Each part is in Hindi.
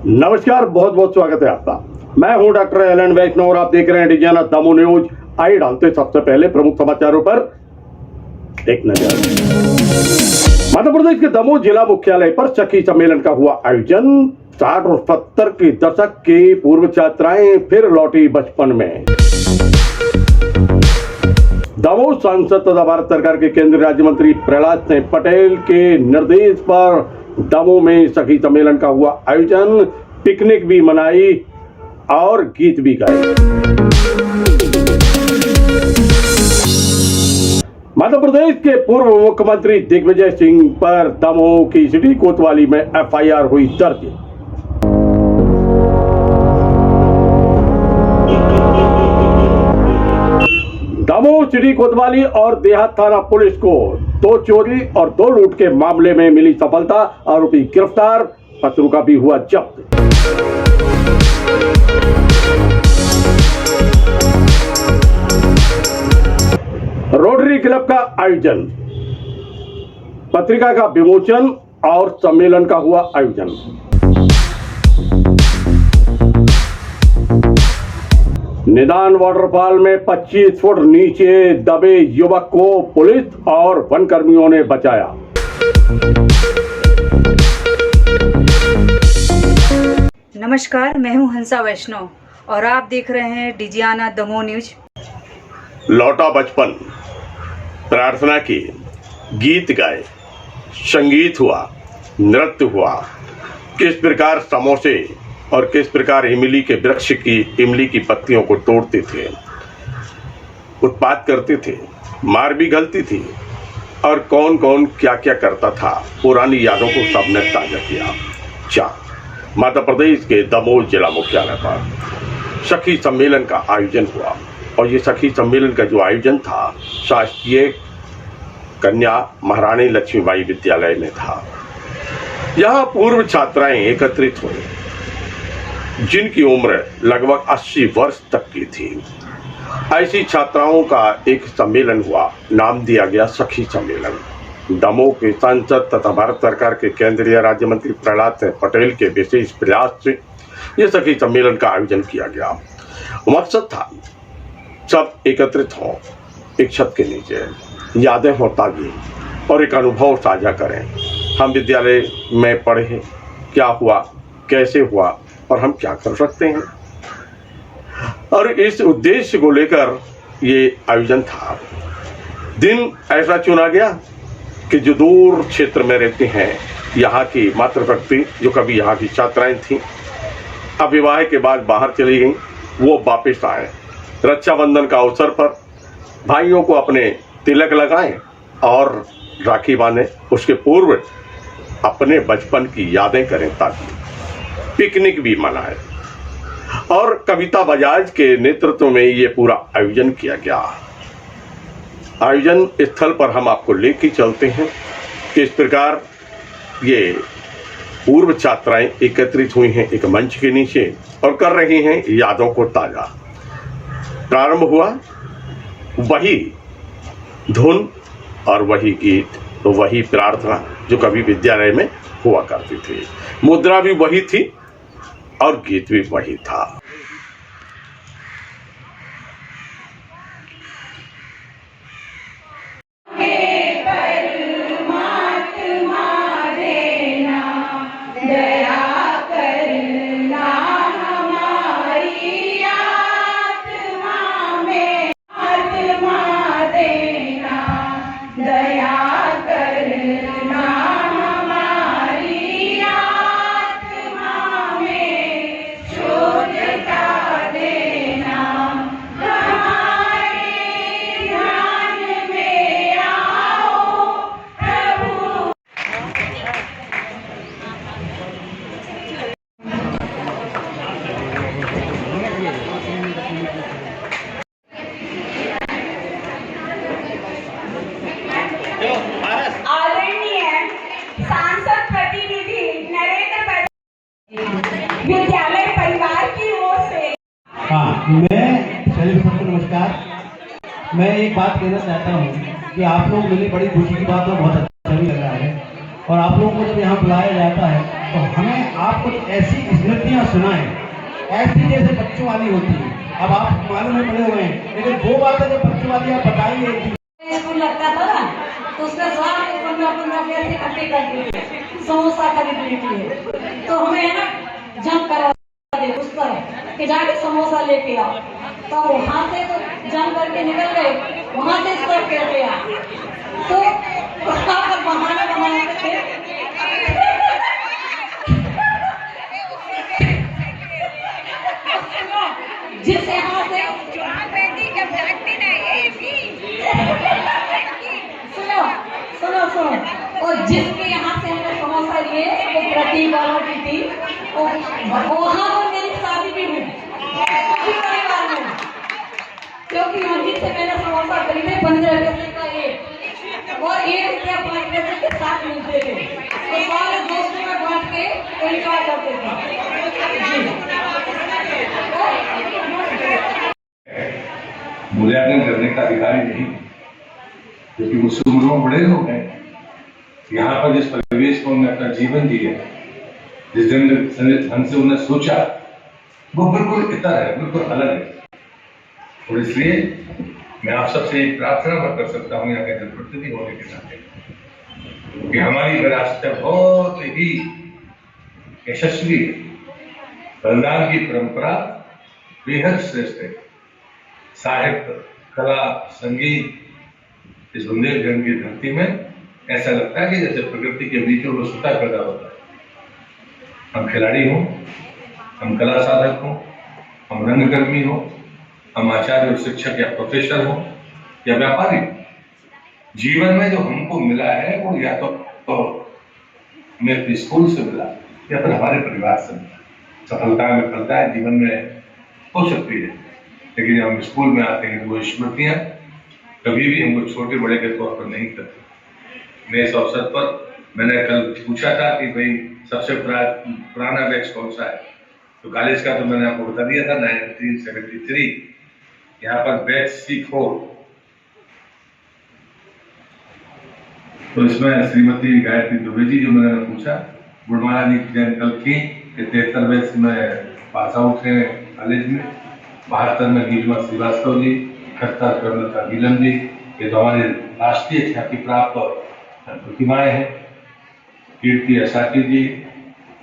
नमस्कार, बहुत बहुत स्वागत है आपका। मैं हूं डॉक्टर एलन वैष्णव और आप देख रहे हैं डिजियाना दमोह न्यूज। आइए डालते सबसे पहले प्रमुख समाचारों पर एक नजर। मध्य प्रदेश के दमोह जिला मुख्यालय पर सखी सम्मेलन का हुआ आयोजन। 60 और 70 के दशक की पूर्व छात्राएं फिर लौटी बचपन में। दमोह सांसद तथा भारत सरकार के केंद्रीय राज्य मंत्री प्रहलाद सिंह पटेल के निर्देश पर दमोह में सखी सम्मेलन का हुआ आयोजन। पिकनिक भी मनाई और गीत भी गाए। मध्य प्रदेश के पूर्व मुख्यमंत्री दिग्विजय सिंह पर दमोह की सिटी कोतवाली में एफआईआर हुई दर्ज। दमोह सिटी कोतवाली और देहात थाना पुलिस को 2 चोरी और 2 लूट के मामले में मिली सफलता। आरोपी गिरफ्तार, पत्रुका भी हुआ जब्त। रोटरी क्लब का आयोजन, पत्रिका का विमोचन और सम्मेलन का हुआ आयोजन। निदान वाटरफॉल में 25 फुट नीचे दबे युवक को पुलिस और वन कर्मियों ने बचाया। नमस्कार, मैं हूं हंसा वैष्णव और आप देख रहे हैं डिजियाना दमोह न्यूज। लौटा बचपन, प्रार्थना की, गीत गाए, संगीत हुआ, नृत्य हुआ। किस प्रकार समोसे और किस प्रकार इमली के वृक्ष की इमली की पत्तियों को तोड़ते थे, उत्पात करते थे, मार भी गलती थी और कौन कौन क्या क्या करता था। पुरानी यादों को सबने ताजा किया। मध्य प्रदेश के दमोह जिला मुख्यालय पर सखी सम्मेलन का आयोजन हुआ और ये सखी सम्मेलन का जो आयोजन था शासकीय कन्या महारानी लक्ष्मीबाई विद्यालय में था। यहाँ पूर्व छात्राएं एकत्रित हुई जिनकी उम्र लगभग 80 वर्ष तक की थी। ऐसी छात्राओं का एक सम्मेलन हुआ, नाम दिया गया सखी सम्मेलन। दमोह के सांसद तथा भारत सरकार के केंद्रीय राज्य मंत्री प्रहलाद सिंह पटेल के विशेष प्रयास से यह सखी सम्मेलन का आयोजन किया गया। मकसद था सब एकत्रित हों, एक छत के नीचे, यादें हों ताज़ी और एक अनुभव साझा करें। हम विद्यालय में पढ़े, क्या हुआ, कैसे हुआ और हम क्या कर सकते हैं। और इस उद्देश्य को लेकर ये आयोजन था। दिन ऐसा चुना गया कि जो दूर क्षेत्र में रहते हैं, यहाँ की मातृशक्ति जो कभी यहाँ की छात्राएं थीं, अब विवाह के बाद बाहर चली गईं, वो वापस आए। रक्षाबंधन का अवसर पर भाइयों को अपने तिलक लगाएं और राखी बांधें। उसके पूर्व अपने बचपन की यादें करें ताकि पिकनिक भी मनाए। और कविता बजाज के नेतृत्व में ये पूरा आयोजन किया गया। आयोजन स्थल पर हम आपको लेके चलते हैं कि इस प्रकार ये पूर्व छात्राएं एकत्रित हुई हैं एक मंच के नीचे और कर रही हैं यादों को ताजा। प्रारंभ हुआ वही धुन और वही गीत, तो वही प्रार्थना जो कभी विद्यालय में हुआ करती थी। मुद्रा भी वही थी और गीत भी वही था। विद्यालय परिवार की ओर से नमस्कार। मैं एक बात कहना चाहता हूँ कि आप लोग मिले बड़ी खुशी की बात और बहुत अच्छा भी लग रहा है। और आप लोगों को जब यहाँ बुलाया जाता है तो हमें आप कुछ ऐसी स्मृतियाँ सुनाएं, ऐसी जैसे बच्चों वाली होती है। अब आप मालूम है पड़े हुए हैं, लेकिन वो बात है जो बच्चों वाली आप बताइए। स्कूल लगता था ना, तो उसमें सारे 15-15 पैसे इकट्ठे करते थे समोसा खरीदने के लिए। तो हमें है ना जंप करा दे उस तरह कि जाके समोसा लेके आओ। तो वहाँ से तो जंप करके निकल गए, वहाँ से इस तरफ कैसे आ, तो वहाँ पर बहाना बनाते थे। जिस यहाँ से सुनो और जिसके यहाँ से हमने समोसा लिए वो प्रतीक वालों की थी, वहाँ पर मेरी शादी भी हुई उसी परिवार में, क्योंकि वहीं से मैंने समोसा खरीदे 15 पैसे का एक, और 1 रुपया 5 पैसे के साथ मिलते थे। तो सारे दोस्तों में बांट के एंजॉय करते थे। मूल्यांकन करने का अधिकारी नहीं, क्योंकि मुझसे उम्र में बड़े लोग हैं। यहाँ पर जिस परिवेश में उन्होंने अपना जीवन दिया, जिस ढंग से उन्होंने सोचा, वो बिल्कुल इतर है, बिल्कुल अलग है। और इसलिए मैं आप सबसे एक प्रार्थना कर सकता हूँ यहाँ के जनप्रतिनिधि होने के नाते कि हमारी विरासत बहुत ही यशस्वी है, बलिदान की परंपरा बेहद श्रेष्ठ है। साहित्य, कला, संगीत, इस बुंदेलखंड की धरती में ऐसा लगता है कि जैसे प्रकृति के बीच में वो स्वतः पैदा होता है। हम खिलाड़ी हों, हम कला साधक हों, हम रंगकर्मी हों, हम आचार्य और शिक्षक या प्रोफेसर हों या व्यापारी, जीवन में जो हमको मिला है वो या तो मेरे स्कूल से मिला या फिर हमारे परिवार से मिला। सफलता में फलता है जीवन में हो सकती है, लेकिन जब हम स्कूल में आते हैं तो वो स्मृतियाँ कभी भी हमको छोटे बड़े के तौर पर नहीं करती। मैं इस अवसर पर मैंने कल पूछा था कि भाई सबसे पुराना बैच कौन सा है, तो कॉलेज का तो मैंने आपको बता दिया था 1973। यहाँ पर बैच C4, तो इसमें श्रीमती गायत्री दुबे जी जो मैंने पूछा, गुड़माला जी की जयंती कल थी कि 73 बैच में पास आउट है कॉलेज में। 72 में नीलमा श्रीवास्तव जी, 78 में लता नीलम जी, ये तो हमारे राष्ट्रीय ख्याति प्राप्त प्रतिमाएं हैं। कीर्ति असाटी जी,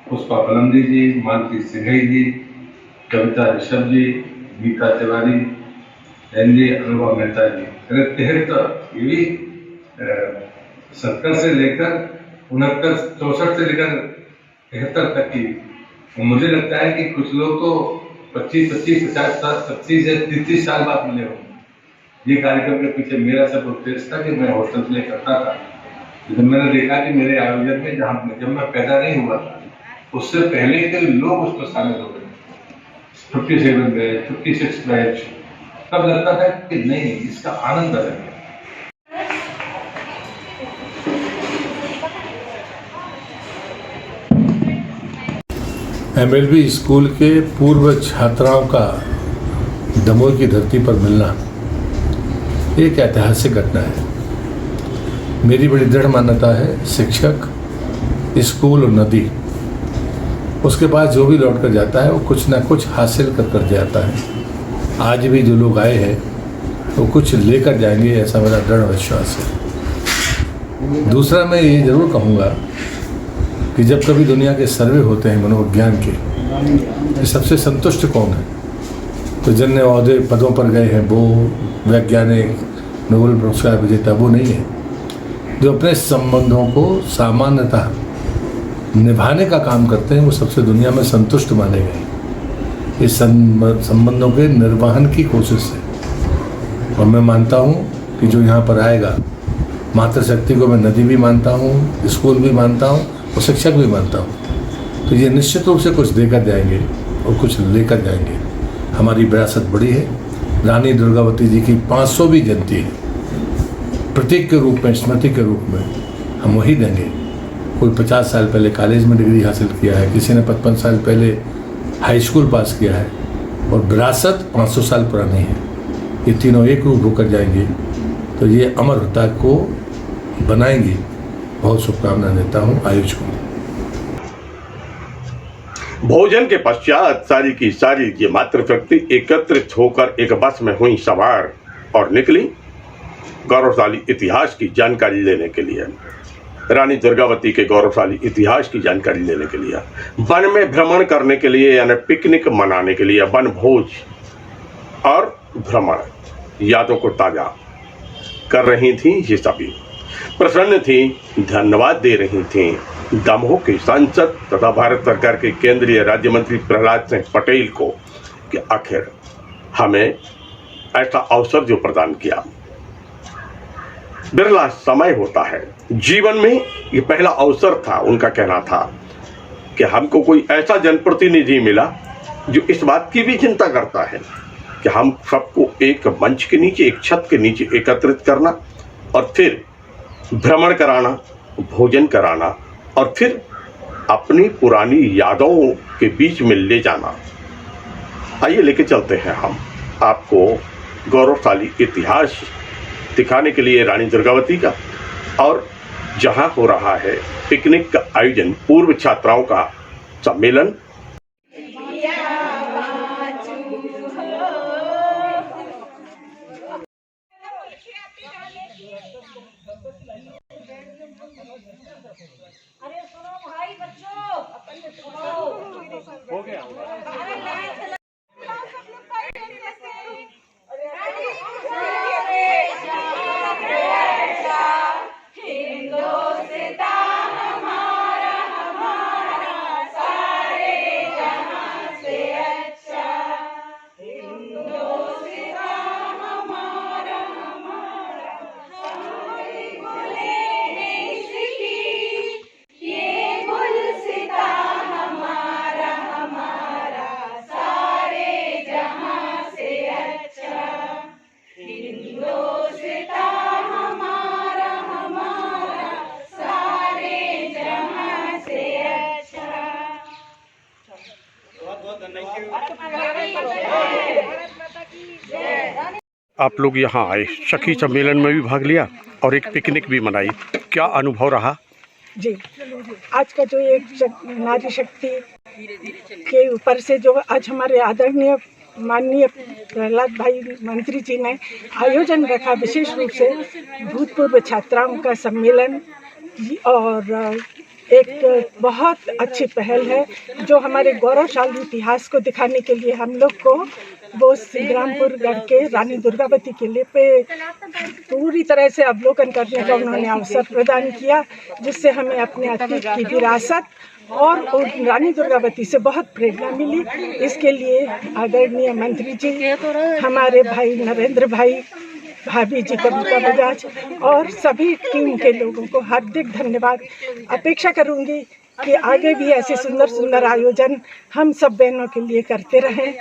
पुष्पा पलंदी जी, मालती सिंघई जी, कविता ऋषभ जी, गीता तिवारी, जी, अनुभव मेहता जी। 73 ये भी 70 से लेकर 69, 64 से लेकर 73 तक की। मुझे लगता है कि कुछ लोग तो 25, 50 से 30 साल बाद मिले होंगे। ये कार्यक्रम के पीछे मेरा सब उद्देश्य था कि मैं हॉस्टल प्ले करता था, लेकिन मैंने देखा कि मेरे आयोजन में जब मैं पैदा नहीं हुआ था उससे पहले के लोग उसमें शामिल हो गए। 57 बैच, 56 बैच, तब लगता था कि नहीं, इसका आनंद अलग है। MLB स्कूल के पूर्व छात्राओं का दमोह की धरती पर मिलना एक ऐतिहासिक घटना है। मेरी बड़ी दृढ़ मान्यता है, शिक्षक, स्कूल और नदी, उसके पास जो भी लौट कर जाता है वो कुछ ना कुछ हासिल कर जाता है। आज भी जो लोग आए हैं वो कुछ लेकर जाएंगे, ऐसा मेरा दृढ़ विश्वास है। दूसरा मैं ये ज़रूर कहूँगा कि जब कभी दुनिया के सर्वे होते हैं मनोविज्ञान के, कि सबसे संतुष्ट कौन है, तो जिनने ओहदे पदों पर गए हैं वो वैज्ञानिक, नोबेल पुरस्कार विजेता वो नहीं है। जो अपने संबंधों को सामान्यतः निभाने का काम करते हैं वो सबसे दुनिया में संतुष्ट माने गए। इस संबंधों के निर्वहन की कोशिश है। और मैं मानता हूँ कि जो यहाँ पर आएगा, मातृशक्ति को मैं नदी भी मानता हूँ, स्कूल भी मानता हूँ और शिक्षक भी मानता हूँ, तो ये निश्चित रूप से कुछ देकर जाएंगे और कुछ लेकर जाएंगे। हमारी विरासत बड़ी है। रानी दुर्गावती जी की 500वीं जयंती है। प्रतीक के रूप में, स्मृति के रूप में हम वही देंगे। कोई 50 साल पहले कॉलेज में डिग्री हासिल किया है, किसी ने 55 साल पहले हाई स्कूल पास किया है, और विरासत 500 साल पुरानी है। ये तीनों एक रूप होकर जाएंगे तो ये अमरता को बनाएंगे। बहुत शुभकामनाएं देता हूँ आयोजकों को। भोजन के पश्चात सारी की सारी ये मातृशक्ति एकत्रित होकर एक बस में हुई सवार और निकली गौरवशाली इतिहास की जानकारी लेने के लिए, रानी दुर्गावती के गौरवशाली इतिहास की जानकारी लेने के लिए, वन में भ्रमण करने के लिए, यानी पिकनिक मनाने के लिए, वन भोज और भ्रमण यादों को ताजा कर रही थी। ये सभी प्रसन्न थी, धन्यवाद दे रही थी दमोह के सांसद तथा भारत सरकार के केंद्रीय राज्य मंत्री प्रहलाद सिंह पटेल को कि आखिर हमें ऐसा अवसर जो प्रदान किया। बिरला समय होता है जीवन में, ये पहला अवसर था। उनका कहना था कि हमको कोई ऐसा जनप्रतिनिधि मिला जो इस बात की भी चिंता करता है कि हम सबको एक मंच के नीचे, एक छत के नीचे एकत्रित करना और फिर भ्रमण कराना, भोजन कराना और फिर अपनी पुरानी यादों के बीच में ले जाना। आइए लेके चलते हैं हम आपको गौरवशाली इतिहास दिखाने के लिए रानी दुर्गावती का, और जहां हो रहा है पिकनिक का आयोजन, पूर्व छात्राओं का सम्मेलन। अरे सुनो भाई बच्चों, हो गया आप लोग यहाँ आए, सखी सम्मेलन में भी भाग लिया और एक पिकनिक भी मनाई, क्या अनुभव रहा? जी, आज का जो एक नारी शक्ति के ऊपर से जो आज हमारे आदरणीय माननीय प्रहलाद भाई मंत्री जी ने आयोजन रखा, विशेष रूप से भूतपूर्व छात्राओं का सम्मेलन, और एक बहुत अच्छी पहल है जो हमारे गौरवशाली इतिहास को दिखाने के लिए हम लोग को वो श्रीरामपुर गढ़ के रानी दुर्गावती किले पे पूरी तरह से अवलोकन करने का उन्होंने अवसर प्रदान किया, जिससे हमें अपने अतीत की विरासत और रानी दुर्गावती से बहुत प्रेरणा मिली। इसके लिए आदरणीय मंत्री जी, हमारे भाई नरेंद्र भाई, भाभी जी कविता बजाज और सभी टीम के लोगों को हार्दिक धन्यवाद। अपेक्षा करूंगी कि आगे भी ऐसे सुंदर सुंदर आयोजन हम सब बहनों के लिए करते रहें।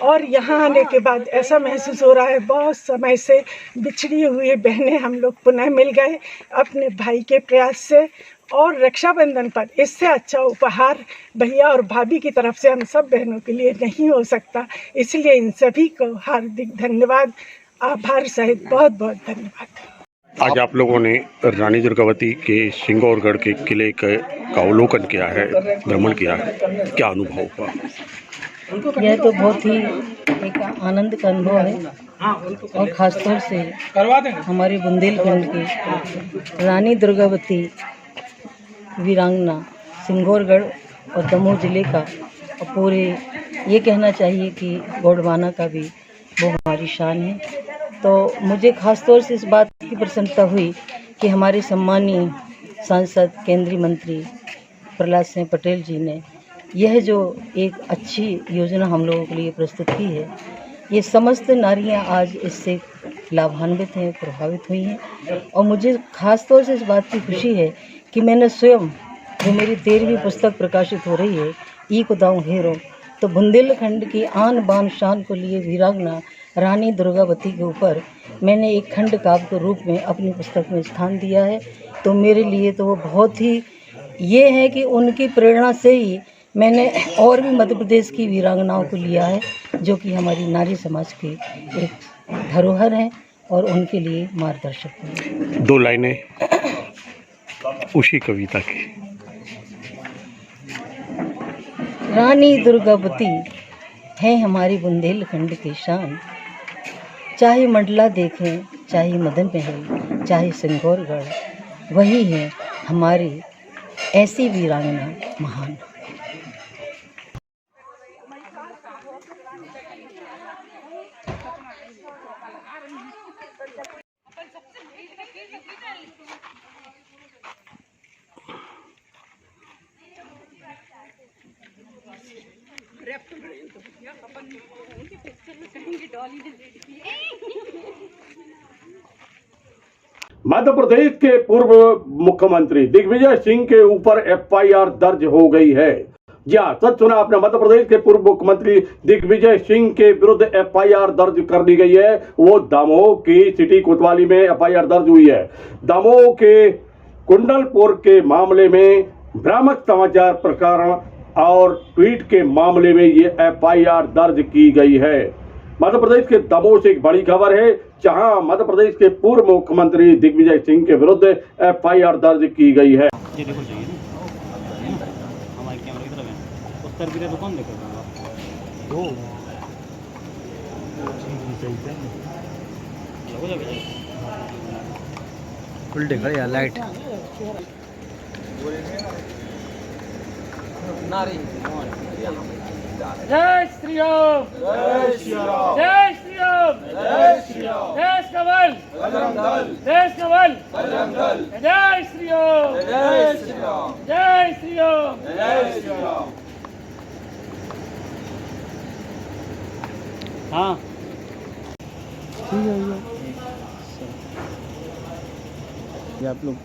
और यहाँ आने के बाद ऐसा महसूस हो रहा है, बहुत समय से बिछड़ी हुई बहनें हम लोग पुनः मिल गए अपने भाई के प्रयास से, और रक्षाबंधन पर इससे अच्छा उपहार भैया और भाभी की तरफ से हम सब बहनों के लिए नहीं हो सकता। इसलिए इन सभी को हार्दिक धन्यवाद, आभार सहित बहुत बहुत धन्यवाद। आज आप लोगों ने रानी दुर्गावती के सिंगौरगढ़ के किले का अवलोकन किया है, भ्रमण किया है, क्या अनुभव हुआ? यह तो बहुत ही एक आनंद का अनुभव है, और ख़ासतौर से हमारे बुंदेलखंड की रानी दुर्गावती वीरांगना सिंगौरगढ़ और दमोह जिले का, और पूरे ये कहना चाहिए कि गोंडवाना का भी वो हमारी शान है। तो मुझे ख़ास तौर से इस बात की प्रसन्नता हुई कि हमारे सम्मानीय सांसद केंद्रीय मंत्री प्रहलाद सिंह पटेल जी ने यह जो एक अच्छी योजना हम लोगों के लिए प्रस्तुत की है, ये समस्त नारियां आज इससे लाभान्वित हैं, प्रभावित हुई हैं। और मुझे ख़ास तौर से इस बात की खुशी है कि मैंने स्वयं, जो मेरी 13वीं पुस्तक प्रकाशित हो रही है, ई को दाऊं हेरो, तो बुंदेलखंड की आन बान शान को लिए वीरांगना रानी दुर्गावती के ऊपर मैंने एक खंड काव्य के रूप में अपनी पुस्तक में स्थान दिया है। तो मेरे लिए तो वो बहुत ही ये है कि उनकी प्रेरणा से ही मैंने और भी मध्य प्रदेश की वीरांगनाओं को लिया है, जो कि हमारी नारी समाज की एक धरोहर है और उनके लिए मार्गदर्शक है। 2 लाइनें उसी कविता की। रानी दुर्गावती है हमारी बुंदेलखंड की शान। चाहे मंडला देखें, चाहे मदन महल, चाहे सिंगौरगढ़, वही है हमारी ऐसी वीरांगना महान। मध्य प्रदेश के पूर्व मुख्यमंत्री दिग्विजय सिंह के ऊपर एफआईआर दर्ज हो गई है। जी हाँ, सच सुना आपने। मध्य प्रदेश के पूर्व मुख्यमंत्री दिग्विजय सिंह के विरुद्ध एफआईआर दर्ज कर दी गई है। वो दमोह की सिटी कोतवाली में एफआईआर दर्ज हुई है। दमोह के कुंडलपुर के मामले में भ्रामक समाचार प्रसारण और ट्वीट के मामले में ये एफआईआर दर्ज की गई है। मध्य प्रदेश के दमोह से एक बड़ी खबर है, जहां मध्य प्रदेश के पूर्व मुख्यमंत्री दिग्विजय सिंह के विरुद्ध एफआईआर दर्ज की गई है। ये देखो चाहिए ना हमारे कैमरे की तरफ है उस तरफ की दुकान देखो वो उल्टे खड़े यार लाइट नारी जय श्री राम, जय श्री राम, जय श्री राम, जय श्री राम, देश का बल बजरंग दल, देश का बल बजरंग दल, जय श्री राम, जय श्री राम, जय श्री राम, जय श्री राम। हाँ ये आप लोग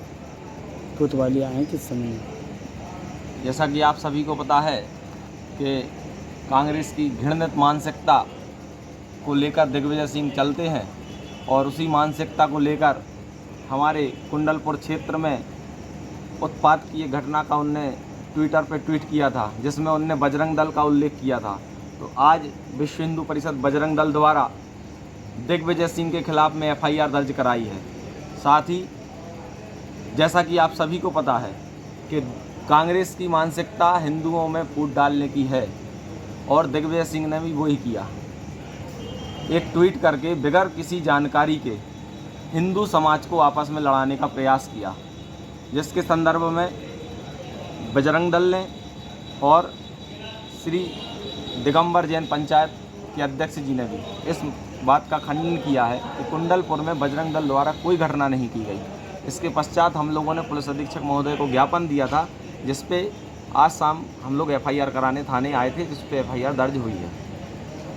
कोतवाली आए किस समय? जैसा कि आप सभी को पता है कि कांग्रेस की घृणित मानसिकता को लेकर दिग्विजय सिंह चलते हैं और उसी मानसिकता को लेकर हमारे कुंडलपुर क्षेत्र में उत्पात की एक घटना का उनने ट्विटर पर ट्वीट किया था, जिसमें उनने बजरंग दल का उल्लेख किया था। तो आज विश्व हिंदू परिषद बजरंग दल द्वारा दिग्विजय सिंह के खिलाफ में एफआईआर दर्ज कराई है। साथ ही जैसा कि आप सभी को पता है कि कांग्रेस की मानसिकता हिंदुओं में फूट डालने की है और दिग्विजय सिंह ने भी वही किया। एक ट्वीट करके बगैर किसी जानकारी के हिंदू समाज को आपस में लड़ाने का प्रयास किया, जिसके संदर्भ में बजरंग दल ने और श्री दिगंबर जैन पंचायत के अध्यक्ष जी ने भी इस बात का खंडन किया है कि कुंडलपुर में बजरंग दल द्वारा कोई घटना नहीं की गई। इसके पश्चात हम लोगों ने पुलिस अधीक्षक महोदय को ज्ञापन दिया था, जिस पे आज शाम हम लोग एफआईआर कराने थाने आए थे, जिस पे एफआईआर दर्ज हुई है।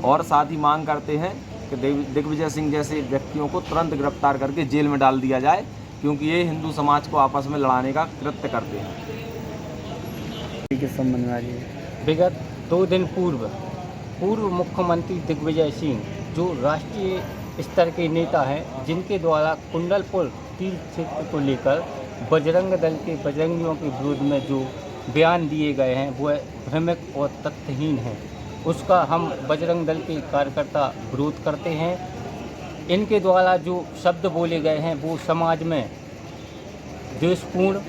और साथ ही मांग करते हैं कि दिग्विजय सिंह जैसे व्यक्तियों को तुरंत गिरफ्तार करके जेल में डाल दिया जाए, क्योंकि ये हिंदू समाज को आपस में लड़ाने का कृत्य करते हैं। के संबंध में विगत 2 दिन पूर्व मुख्यमंत्री दिग्विजय सिंह जो राष्ट्रीय स्तर के नेता हैं, जिनके द्वारा कुंडलपुर तीर्थ क्षेत्र को लेकर बजरंग दल के बजरंगियों के विरोध में जो बयान दिए गए हैं वो भ्रामक और तथ्यहीन हैं। उसका हम बजरंग दल के कार्यकर्ता विरोध करते हैं। इनके द्वारा जो शब्द बोले गए हैं वो समाज में द्वेषपूर्ण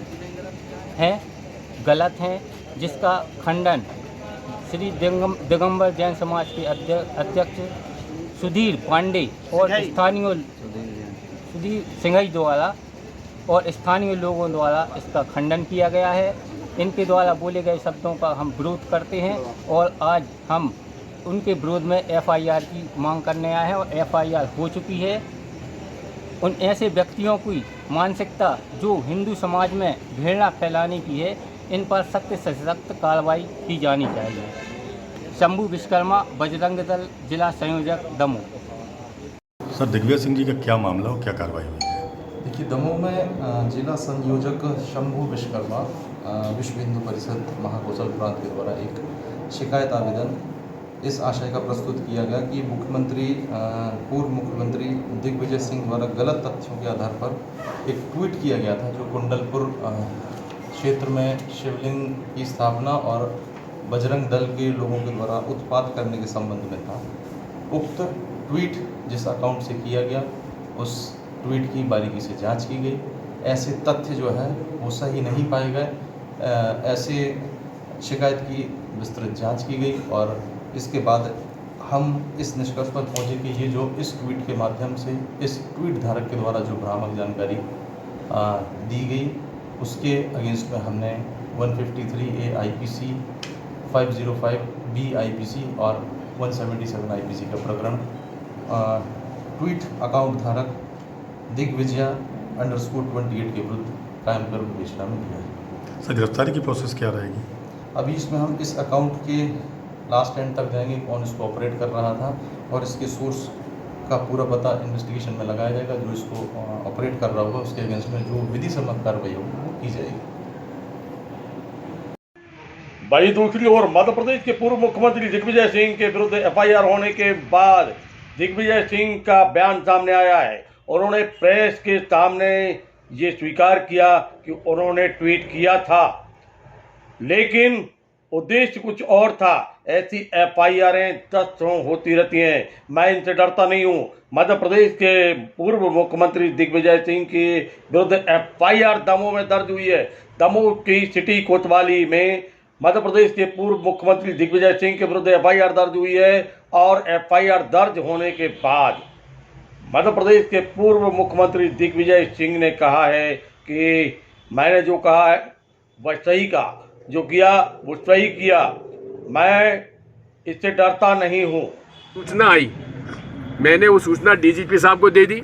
हैं, गलत हैं, जिसका खंडन श्री दिगंबर जैन समाज के अध्यक्ष सुधीर पांडे और सुधीर सिंघई द्वारा और स्थानीय लोगों द्वारा इसका खंडन किया गया है। इनके द्वारा बोले गए शब्दों का हम विरोध करते हैं और आज हम उनके विरोध में एफआईआर की मांग करने आए हैं और एफआईआर हो चुकी है। उन ऐसे व्यक्तियों की मानसिकता जो हिंदू समाज में घृणा फैलाने की है, इन पर सख्त से सख्त कार्रवाई की जानी चाहिए। शंभू विश्वकर्मा, बजरंग दल, जिला संयोजक, दमोह। सर, दिग्विजय सिंह जी का क्या मामला और क्या कार्रवाई हुई है? देखिए, दमोह में जिला संयोजक शंभू विश्वकर्मा विश्व हिंदू परिषद महाकोशल प्रांत के द्वारा एक शिकायत आवेदन इस आशय का प्रस्तुत किया गया कि पूर्व मुख्यमंत्री दिग्विजय सिंह द्वारा गलत तथ्यों के आधार पर एक ट्वीट किया गया था, जो कुंडलपुर क्षेत्र में शिवलिंग की स्थापना और बजरंग दल के लोगों के द्वारा उत्पात करने के संबंध में था। उक्त ट्वीट जिस अकाउंट से किया गया, उस ट्वीट की बारीकी से जांच की गई। ऐसे तथ्य जो है वो सही नहीं पाए गए। ऐसे शिकायत की विस्तृत जांच की गई और इसके बाद हम इस निष्कर्ष पर पहुंचे कि ये जो इस ट्वीट के माध्यम से इस ट्वीट धारक के द्वारा जो भ्रामक जानकारी दी गई उसके अगेंस्ट में हमने 153A IPC, 505 B IPC और 177 IPC का प्रकरण ट्वीट अकाउंट धारक दिग्विजया _28 के विरुद्ध कायम कर विवेचना में लिया है। सर गिरफ्तारी की प्रोसेस क्या रहेगी? अभी इसमें हम इस अकाउंट के लास्ट एंड तक जाएंगे, कौन इसको ऑपरेट कर रहा था और इसके सोर्स का पूरा पता इन्वेस्टिगेशन में लगाया जाएगा। जो इसको ऑपरेट कर रहा होगा उसके अगेंस्ट में जो विधि सम्मत कार्रवाई होगी वो की जाएगी। वहीं दूसरी ओर मध्य प्रदेश के पूर्व मुख्यमंत्री दिग्विजय सिंह के विरुद्ध FIR होने के बाद दिग्विजय सिंह का बयान सामने आया है। उन्होंने प्रेस के सामने ये स्वीकार किया कि उन्होंने ट्वीट किया था, लेकिन उद्देश्य कुछ और था। ऐसी FIRें 10 होती रहती हैं, मैं इनसे डरता नहीं हूँ। मध्य प्रदेश के पूर्व मुख्यमंत्री दिग्विजय सिंह के विरुद्ध FIR दमोह में दर्ज हुई है। दमोह की सिटी कोतवाली में मध्य प्रदेश के पूर्व मुख्यमंत्री दिग्विजय सिंह के विरुद्ध FIR दर्ज हुई है और FIR दर्ज होने के बाद मध्य प्रदेश के पूर्व मुख्यमंत्री दिग्विजय सिंह ने कहा है कि मैंने जो कहा है वह सही कहा, जो किया वो सही किया, मैं इससे डरता नहीं हूँ। सूचना आई, मैंने वो सूचना DGP साहब को दे दी।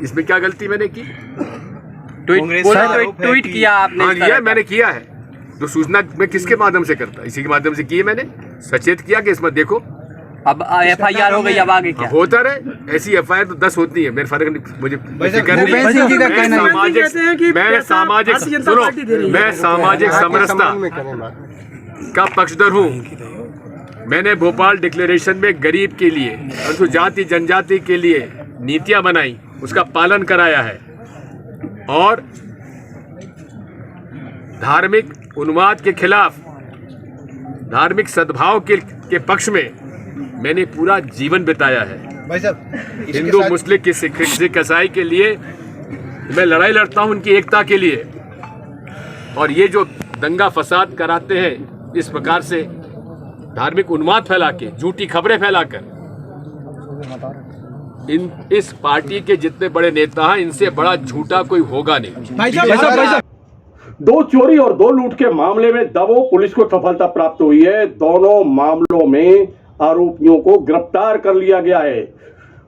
इसमें क्या गलती मैंने की? ट्वीट किया आपने? हाँ जी, मैंने किया है। तो सूचना मैं किसके माध्यम से करता? इसी के माध्यम से की है मैंने, सचेत किया कि इसमें देखो अब FIR हो गई, अब आगे क्या होता रहे। ऐसी FIR तो 10 होती है, मेरे फर्क नहीं, मुझे मैं सामाजिक समरसता का पक्षधर हूँ। मैंने भोपाल डिक्लेरेशन में गरीब के लिए, अनुसूचित जाति जनजाति के लिए नीतियां बनाई, उसका पालन कराया है और धार्मिक उन्माद के खिलाफ, धार्मिक सद्भाव के पक्ष में मैंने पूरा जीवन बिताया है। हिंदू मुस्लिम सिख ईसाई के लिए मैं लड़ाई लड़ता हूं, उनकी एकता के लिए। और ये जो दंगा फसाद कराते हैं इस प्रकार से धार्मिक उन्माद फैला के, झूठी खबरें फैलाकर, इस पार्टी के जितने बड़े नेता हैं इनसे बड़ा झूठा कोई होगा नहीं। 2 चोरी और 2 लूट के मामले में दमोह पुलिस को सफलता प्राप्त हुई है। दोनों मामलों में आरोपियों को गिरफ्तार कर लिया गया है।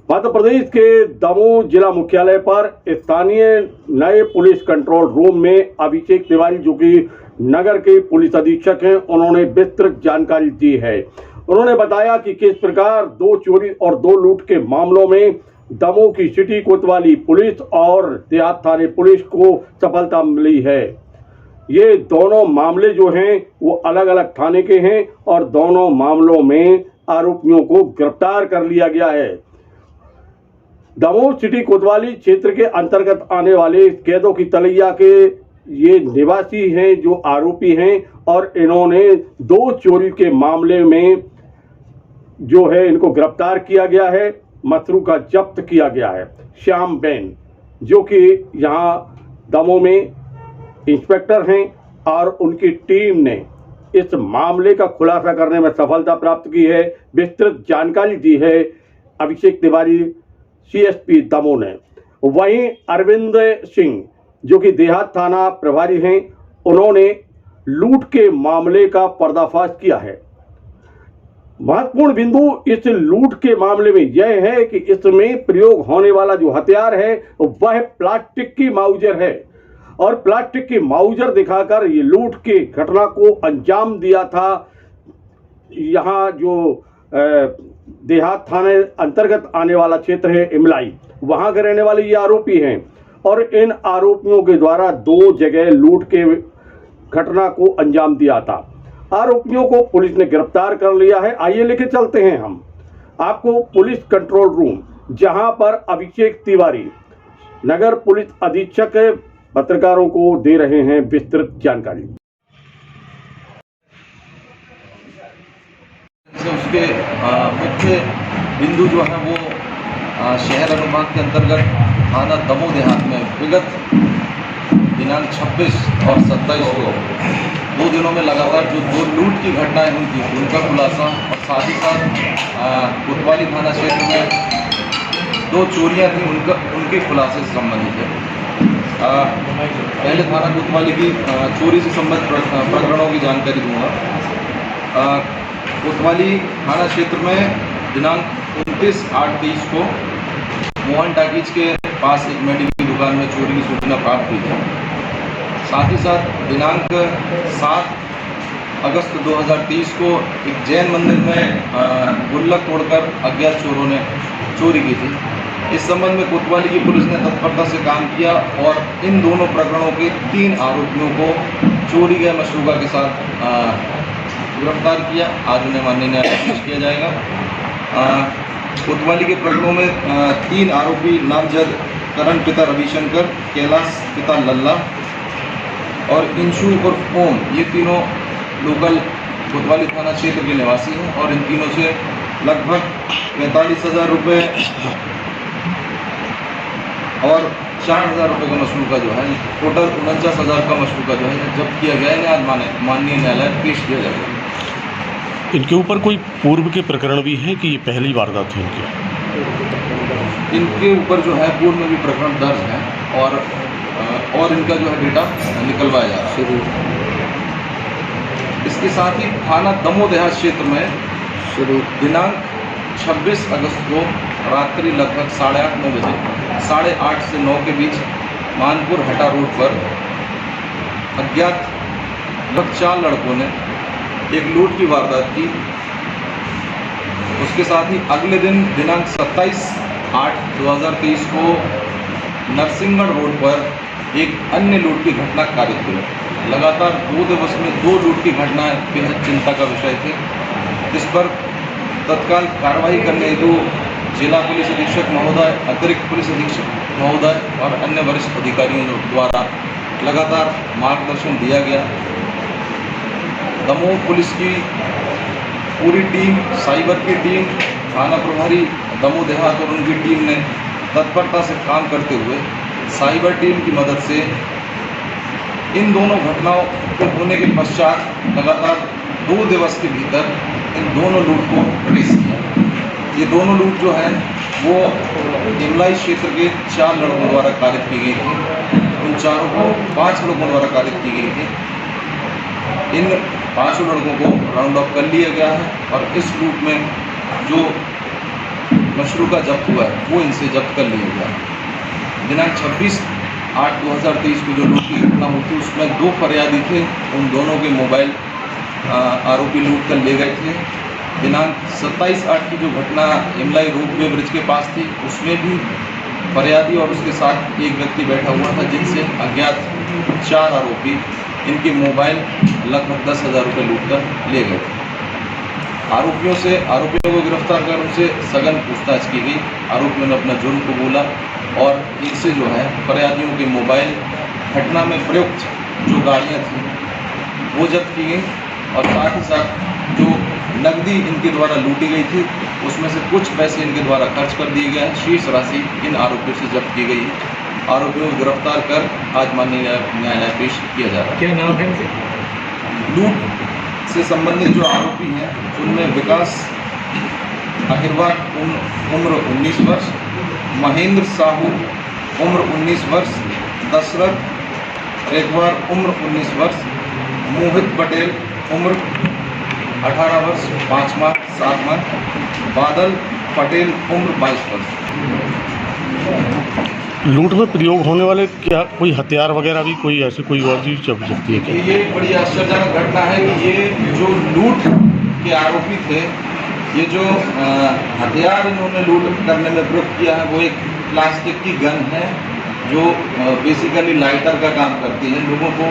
मध्य प्रदेश के दमोह जिला मुख्यालय पर स्थानीय नए पुलिस कंट्रोल रूम में अभिषेक तिवारी, जो कि नगर के पुलिस अधीक्षक हैं, उन्होंने विस्तृत जानकारी दी है। उन्होंने बताया कि किस प्रकार 2 चोरी और 2 लूट के मामलों में दमोह की सिटी कोतवाली पुलिस और देहात थाने पुलिस को सफलता मिली है। ये दोनों मामले जो हैं वो अलग अलग थाने के हैं और दोनों मामलों में आरोपियों को गिरफ्तार कर लिया गया है। दमोह सिटी कोतवाली क्षेत्र के अंतर्गत आने वाले कैदों की तलैया के ये निवासी हैं जो आरोपी हैं और इन्होंने 2 चोरी के मामले में जो है इनको गिरफ्तार किया गया है। मसरूका जब्त किया गया है। श्याम बेन, जो कि यहाँ दमोह में इंस्पेक्टर हैं और उनकी टीम ने इस मामले का खुलासा करने में सफलता प्राप्त की है। विस्तृत जानकारी दी है अभिषेक तिवारी CSP दमोह ने। वहीं अरविंद सिंह, जो कि देहात थाना प्रभारी हैं, उन्होंने लूट के मामले का पर्दाफाश किया है। महत्वपूर्ण बिंदु इस लूट के मामले में यह है कि इसमें प्रयोग होने वाला जो हथियार है वह प्लास्टिक की माउजर है और प्लास्टिक की माउजर दिखाकर ये लूट की घटना को अंजाम दिया था। यहाँ जो देहात थाने अंतर्गत आने वाला क्षेत्र है इमलाई, वहां के रहने वाले ये आरोपी हैं और इन आरोपियों के द्वारा 2 जगह लूट के घटना को अंजाम दिया था। आरोपियों को पुलिस ने गिरफ्तार कर लिया है। आइए लेके चलते हैं हम आपको पुलिस कंट्रोल रूम, जहां पर अभिषेक तिवारी नगर पुलिस अधीक्षक पत्रकारों को दे रहे हैं विस्तृत जानकारी। उसके मुख्य बिंदु जो है वो शहर अनुभाग के अंतर्गत थाना दमोह देहात में विगत दिनांक 26 और 27 को 2 दिनों में लगातार जो 2 लूट की घटनाएं हुई थी उनका खुलासा, और साथ ही साथ कोतवाली थाना क्षेत्र में 2 चोरियां थी उनके खुलासे से संबंधित है। पहले थाना कोतवाली की चोरी से संबंधित प्रकरणों की जानकारी दूंगा। कोतवाली थाना क्षेत्र में दिनांक 29/8/23 को मोहन टाकीज के पास एक मेडिकल दुकान में चोरी की सूचना प्राप्त हुई थी। साथ ही साथ दिनांक 7 अगस्त 2023 को एक जैन मंदिर में गुल्लक तोड़कर अज्ञात चोरों ने चोरी की थी। इस संबंध में कोतवाली की पुलिस ने तत्परता से काम किया और इन दोनों प्रकरणों के 3 आरोपियों को चोरी गए मशरूका के साथ गिरफ्तार किया। आज उन्हें माननीय न्यायालय में पेश किया जाएगा। कोतवाली के प्रकरणों में 3 आरोपी नामजद करण पिता रविशंकर, कैलाश पिता लल्ला और इंशु और ओम, ये तीनों लोकल कोतवाली थाना क्षेत्र के निवासी हैं और इन तीनों से लगभग 45,000 रुपये और 4,000 रुपये का मशरूका जो है, टोटल 49,000 का मशरूका जो है जब्त किया गया है। आज माननीय न्यायालय पेश किया जाएगा। इनके ऊपर कोई पूर्व के प्रकरण भी हैं कि ये पहली वारदात है इनकी? इनके ऊपर जो है पूर्व में भी प्रकरण दर्ज है और इनका जो है डेटा निकलवाया जा रहा है। इसके साथ ही थाना दमोह क्षेत्र में दिनांक 26 अगस्त को रात्रि लगभग 8:30-9 बजे 8:30 से 9 के बीच मानपुर हटा रोड पर अज्ञात लगभग 4 लड़कों ने एक लूट की वारदात की। उसके साथ ही अगले दिन दिनांक 27/8/2023 को नरसिंहगढ़ रोड पर एक अन्य लूट की घटना कारित हुई। लगातार 2 दिवस में 2 लूट की घटनाएं बेहद चिंता का विषय थी। इस पर तत्काल कार्रवाई करने हेतु जिला पुलिस अधीक्षक महोदय, अतिरिक्त पुलिस अधीक्षक महोदय और अन्य वरिष्ठ अधिकारियों द्वारा लगातार मार्गदर्शन दिया गया। दमोह पुलिस की पूरी टीम, साइबर की टीम, थाना प्रभारी दमोह देहात और उनकी टीम ने तत्परता से काम करते हुए साइबर टीम की मदद से इन दोनों घटनाओं के होने के पश्चात लगातार 2 दिवस के भीतर इन दोनों लूट को ट्रेस किया। ये दोनों लूट जो है वो इमलाई क्षेत्र के 4 लड़कों द्वारा कारित की गई थी। उन चारों को 5 लड़कों द्वारा कारित की गई थी। इन 5 लड़कों को राउंड अप कर लिया गया है और इस लूट में जो मशरूका जब्त हुआ है वो इनसे जब्त कर लिया गया है। दिनांक 26/8/2023 को जो लूट की घटना हुई थी उसमें 2 फरियादी थे। उन दोनों के मोबाइल आरोपी लूट कर ले गए थे। दिनांक 27/8 की जो घटना इमलाई रोपवे ब्रिज के पास थी उसमें भी फरियादी और उसके साथ एक व्यक्ति बैठा हुआ था, जिनसे अज्ञात 4 आरोपी इनके मोबाइल लगभग 10,000 रुपये लूट कर ले गए। आरोपियों को गिरफ्तार कर उनसे सघन पूछताछ की गई। आरोपियों ने अपना जुर्म को बोला और इनसे जो है फरियादियों के मोबाइल, घटना में प्रयुक्त जो गाड़ियाँ थी वो जब्त की गई और साथ ही साथ जो नकदी इनके द्वारा लूटी गई थी उसमें से कुछ पैसे इनके द्वारा खर्च कर दिए गए हैं। शेष राशि इन आरोपियों से जब्त की गई है। आरोपियों को गिरफ्तार कर आज माननीय न्यायालय पेश किया जा रहा है। क्या नाम है इनसे? लूट से संबंधित जो आरोपी हैं उनमें विकास अहिरवार उम्र 19 वर्ष, महेंद्र साहू उम्र 19 वर्ष, दशरथ रेखवार उम्र 19 वर्ष, मोहित पटेल उम्र 18 वर्ष 5 माह 7 माह, बादल पटेल उम्र 22 वर्ष। लूट में प्रयोग होने वाले क्या कोई हथियार वगैरह भी कोई ऐसे कोई और चीज जब्ती है क्या? ये बड़ी आश्चर्यजनक घटना है कि ये जो लूट के आरोपी थे, ये जो हथियार इन्होंने लूट करने में प्रयोग किया है वो एक प्लास्टिक की गन है जो बेसिकली लाइटर का काम करती है। लोगों को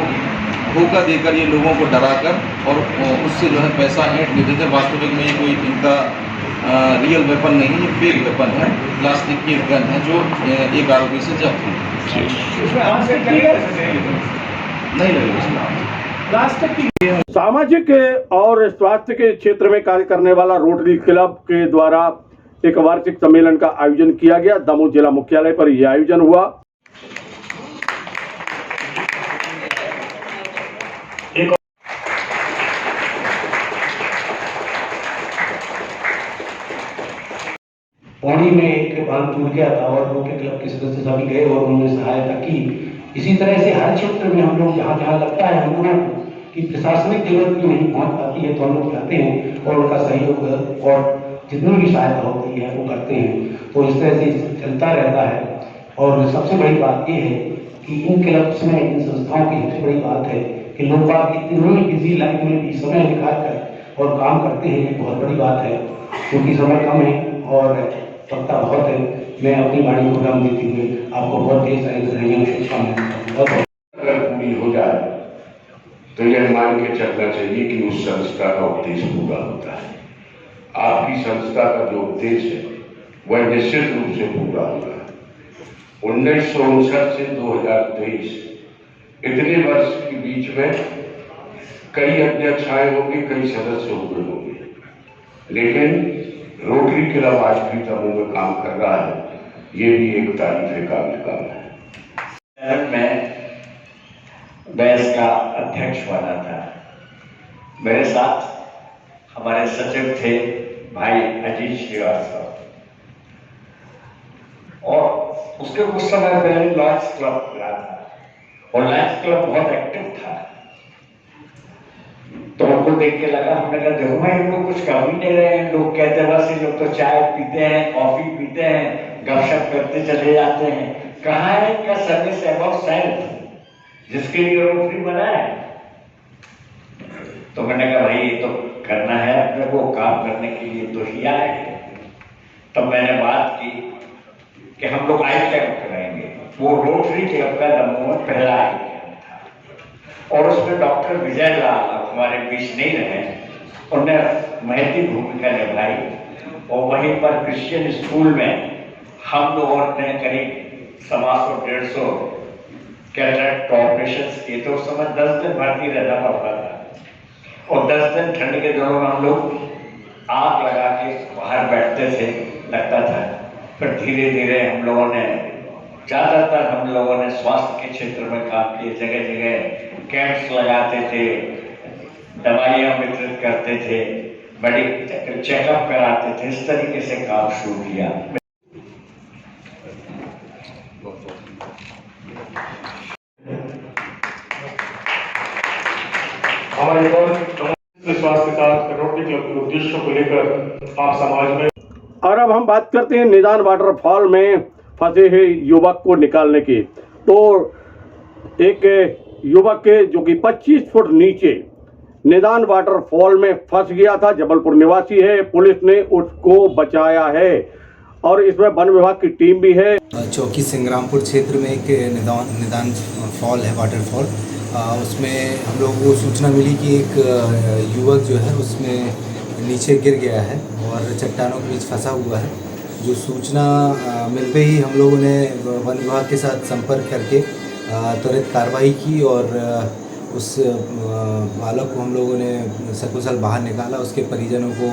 धोखा देकर ये लोगों को डराकर और उससे जो है पैसा ऐंठ लेते थे। वास्तविक में ये कोई इनका रियल वेपन नहीं, ये फेक वेपन है, प्लास्टिक की गन है जो एक आरोपी से जब्त हुई। नहीं लगे। सामाजिक और स्वास्थ्य के क्षेत्र में कार्य करने वाला रोटरी क्लब के द्वारा एक वार्षिक सम्मेलन का आयोजन किया गया। दमोह जिला मुख्यालय पर यह आयोजन हुआ। पौड़ी में एक बांध टूट गया था और रोटरी क्लब के सदस्य सभी गए और उन्होंने सहायता की। इसी तरह से हर क्षेत्र में हम लोग जहाँ जहाँ लगता है हम लोगों को कि प्रशासनिक जरूरत की नहीं पहुँच पाती है तो हम लोग जाते हैं और उनका सहयोग और जितनी भी सहायता होती है वो करते हैं। तो इस तरह से चलता रहता है। और सबसे बड़ी बात ये है कि इन क्लब्स में, इन संस्थाओं की सबसे बड़ी बात है कि लोग बात इतनी बिजी लाइफ में भी समय निकाल कर और काम करते हैं, ये बहुत बड़ी बात है क्योंकि समय कम है और वक्ता बहुत है। मैं अपनी वाणी को विराम देते हुए आपको बहुत ढेर सारी बधाइयाँ शुभकामनाएं। अगर पूरी हो जाए तो यह मान के चलना चाहिए कि उस संस्था का उद्देश्य पूरा होता है। आपकी संस्था का जो उद्देश्य है वह निश्चित रूप से पूरा होगा। 1959 से 2023 इतने वर्ष के बीच में कई अध्यक्ष आए होंगे, कई सदस्य हुए होंगे, लेकिन रोटरी क्लब आज भी दमोह में काम कर रहा है। ये भी एक तारीफ काबिल काम है। मैं बैस का अध्यक्ष बना था। मेरे साथ हमारे सचिव थे भाई अजीत श्रीवास्तव और उसके कुछ समय पहले लॉयंस क्लब खुला था और लॉयंस क्लब बहुत एक्टिव था। तो हमको देख के लगा, हमने कहा देखो भाई हम लोग कुछ कर भी नहीं रहे हैं। लोग कहते हैं बस ये लोग तो चाय पीते हैं, कॉफी पीते हैं, गपशप करते चले जाते हैं। कहाँ है इनका सर्विस अबाउट सेल्फ जिसके लिए रोटरी बना है? तो मैंने कहा भाई ये तो करना है अपने को, काम करने के लिए तो ही आए। तब मैंने बात की कि हम लोग आई कैंप कराएंगे। वो रोटरी क्लब का दमोह में पहला आई कैंप था और उसमें डॉक्टर विजय लाल हमारे बीच नहीं रहे, उन्होंने महती भूमिका निभाई और वहीं पर क्रिश्चियन स्कूल में हम लोगों ने करीब 150 कैटरेक्ट ऑपरेशन किए। तो उस समय 10 दिन भर्ती रहना पड़ता था और 10 दिन ठंड के दिनों में हम लोग आग लगा के बाहर बैठते थे, लगता था। फिर धीरे धीरे हम लोगों ने, ज़्यादातर हम लोगों ने स्वास्थ्य के क्षेत्र में काम किए। जगह जगह कैंप्स लगाते थे, दवाइयाँ वितरित करते थे, मेडिकल चेकअप कराते थे। इस तरीके से काम शुरू किया। हमारे विश्वास के साथ रोटरी क्लब के उद्देश्यों को लेकर आप समाज में। और अब हम बात करते हैं निदान वाटरफॉल में फंसे हुए युवक को निकालने की। तो एक युवक के जो कि 25 फुट नीचे निदान वाटरफॉल में फंस गया था, जबलपुर निवासी है, पुलिस ने उसको बचाया है और इसमें वन विभाग की टीम भी है। चौकी संग्रामपुर क्षेत्र में एक निदान फॉल है, वाटरफॉल। उसमें हम लोगों को सूचना मिली कि एक युवक जो है उसमें नीचे गिर गया है और चट्टानों के बीच फंसा हुआ है। जो सूचना मिलते ही हम लोगों ने वन विभाग के साथ संपर्क करके त्वरित कार्रवाई की और उस बालक को हम लोगों ने सकुशल बाहर निकाला। उसके परिजनों को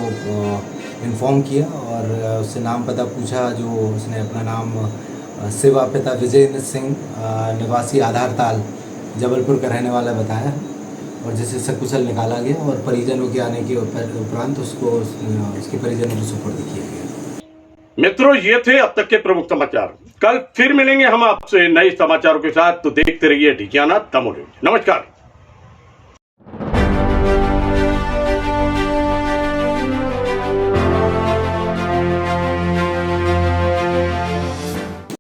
इन्फॉर्म किया और उससे नाम पता पूछा। जो उसने अपना नाम शिवा पिता विजय सिंह निवासी आधारताल जबलपुर का रहने वाला बताया और जिसे सकुशल निकाला गया और परिजनों के आने के उपरांत उसको उसके परिजनों को सुपुर्द किया गया। मित्रों, ये थे अब तक के प्रमुख समाचार। कल फिर मिलेंगे हम आपसे नए समाचारों के साथ। तो देखते रहिए ढिकियाना दमोह न्यूज। नमस्कार।